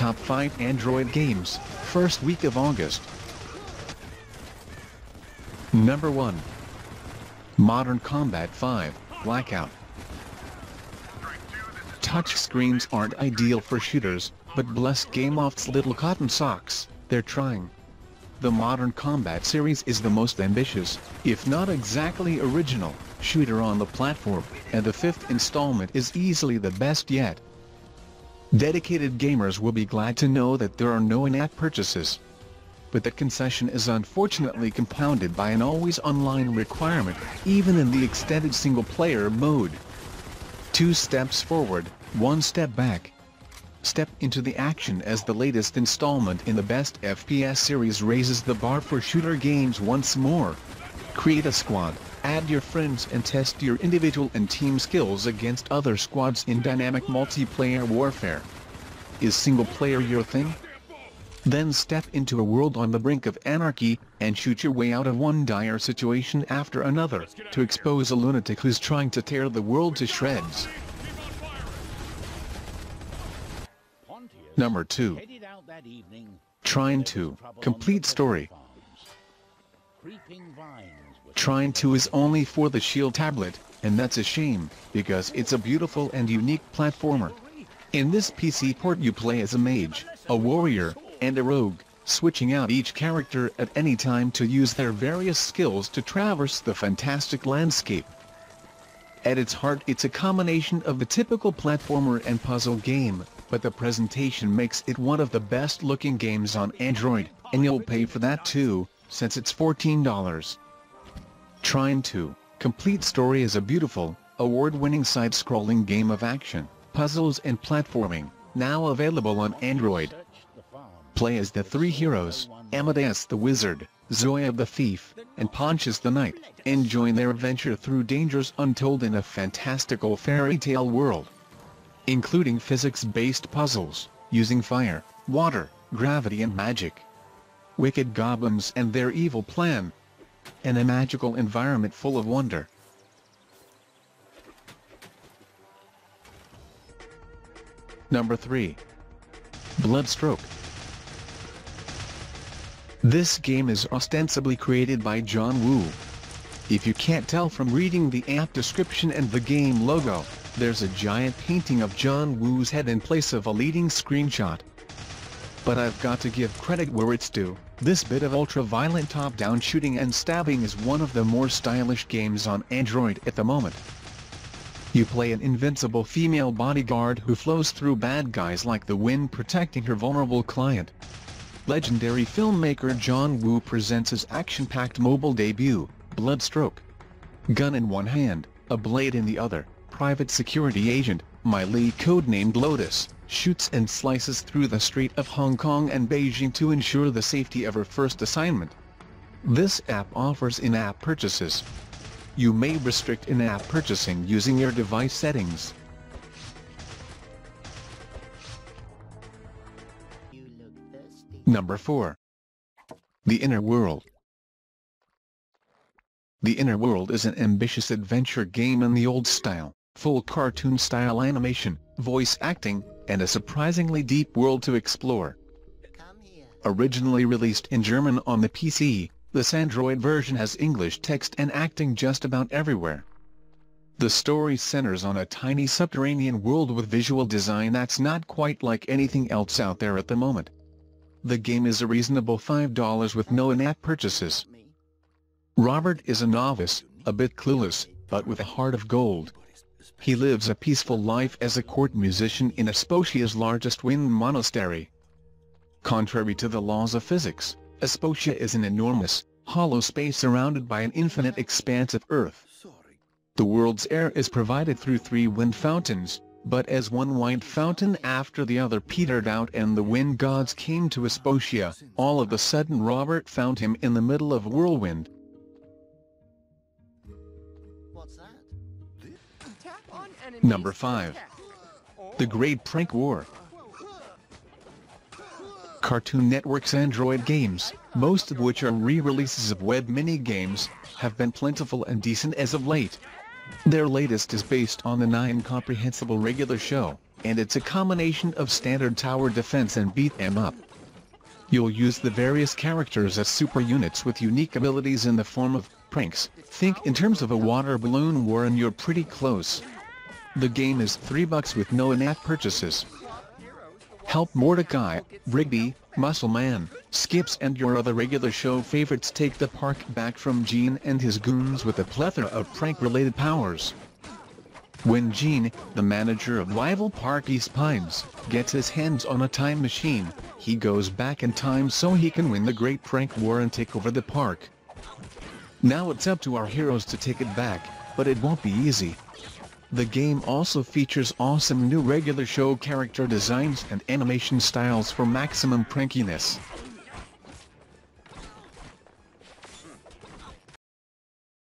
Top 5 Android Games, first week of August. Number 1. Modern Combat 5, Blackout. Touchscreens aren't ideal for shooters, but bless GameLoft's little cotton socks, they're trying. The Modern Combat series is the most ambitious, if not exactly original, shooter on the platform, and the 5th installment is easily the best yet. Dedicated gamers will be glad to know that there are no in-app purchases. But that concession is unfortunately compounded by an always online requirement, even in the extended single-player mode. 2 steps forward, 1 step back. Step into the action as the latest installment in the best FPS series raises the bar for shooter games once more. Create a squad, add your friends and test your individual and team skills against other squads in dynamic multiplayer warfare. Is single-player your thing? Then step into a world on the brink of anarchy, and shoot your way out of one dire situation after another, to expose a lunatic who's trying to tear the world to shreds. Number 2. Trine 2, Complete Story. Trine 2 is only for the Shield tablet, and that's a shame, because it's a beautiful and unique platformer. In this PC port you play as a mage, a warrior, and a rogue, switching out each character at any time to use their various skills to traverse the fantastic landscape. At its heart it's a combination of the typical platformer and puzzle game, but the presentation makes it one of the best looking games on Android, and you'll pay for that too, since it's $14. Trine 2, Complete Story is a beautiful, award-winning side-scrolling game of action, puzzles and platforming, now available on Android. Play as the 3 heroes, Amadeus the Wizard, Zoya the Thief, and Pontius the Knight, and join their adventure through dangers untold in a fantastical fairy tale world. Including physics-based puzzles, using fire, water, gravity and magic. Wicked goblins and their evil plan. And a magical environment full of wonder. Number 3. Bloodstroke. This game is ostensibly created by John Woo. If you can't tell from reading the app description and the game logo, there's a giant painting of John Woo's head in place of a leading screenshot. But I've got to give credit where it's due, this bit of ultra-violent top-down shooting and stabbing is one of the more stylish games on Android at the moment. You play an invincible female bodyguard who flows through bad guys like the wind protecting her vulnerable client. Legendary filmmaker John Woo presents his action-packed mobile debut, Bloodstroke. Gun in one hand, a blade in the other, private security agent, Miley codenamed Lotus, shoots and slices through the street of Hong Kong and Beijing to ensure the safety of her first assignment. This app offers in-app purchases. You may restrict in-app purchasing using your device settings. Number 4. The Inner World. The Inner World is an ambitious adventure game in the old style, full cartoon-style animation, voice acting, and a surprisingly deep world to explore. Originally released in German on the PC, this Android version has English text and acting just about everywhere. The story centers on a tiny subterranean world with visual design that's not quite like anything else out there at the moment. The game is a reasonable $5 with no in-app purchases. Robert is a novice, a bit clueless, but with a heart of gold. He lives a peaceful life as a court musician in Asposia's largest wind monastery. Contrary to the laws of physics, Asposia is an enormous, hollow space surrounded by an infinite expanse of earth. The world's air is provided through 3 wind fountains, but as one white fountain after the other petered out and the wind gods came to Asposia, all of a sudden Robert found him in the middle of a whirlwind. Number 5. The Great Prank War. Cartoon Network's Android games, most of which are re-releases of web mini-games, have been plentiful and decent as of late. Their latest is based on the 9 comprehensible regular show, and it's a combination of standard tower defense and beat 'em up. You'll use the various characters as super units with unique abilities in the form of pranks. Think in terms of a water balloon war and you're pretty close. The game is $3 with no in-app purchases. Help Mordecai, Rigby, Muscleman, Skips and your other regular show favorites take the park back from Gene and his goons with a plethora of prank-related powers. When Gene, the manager of rival park East Pines, gets his hands on a time machine, he goes back in time so he can win the Great Prank War and take over the park. Now it's up to our heroes to take it back, but it won't be easy. The game also features awesome new regular show character designs and animation styles for maximum prankiness.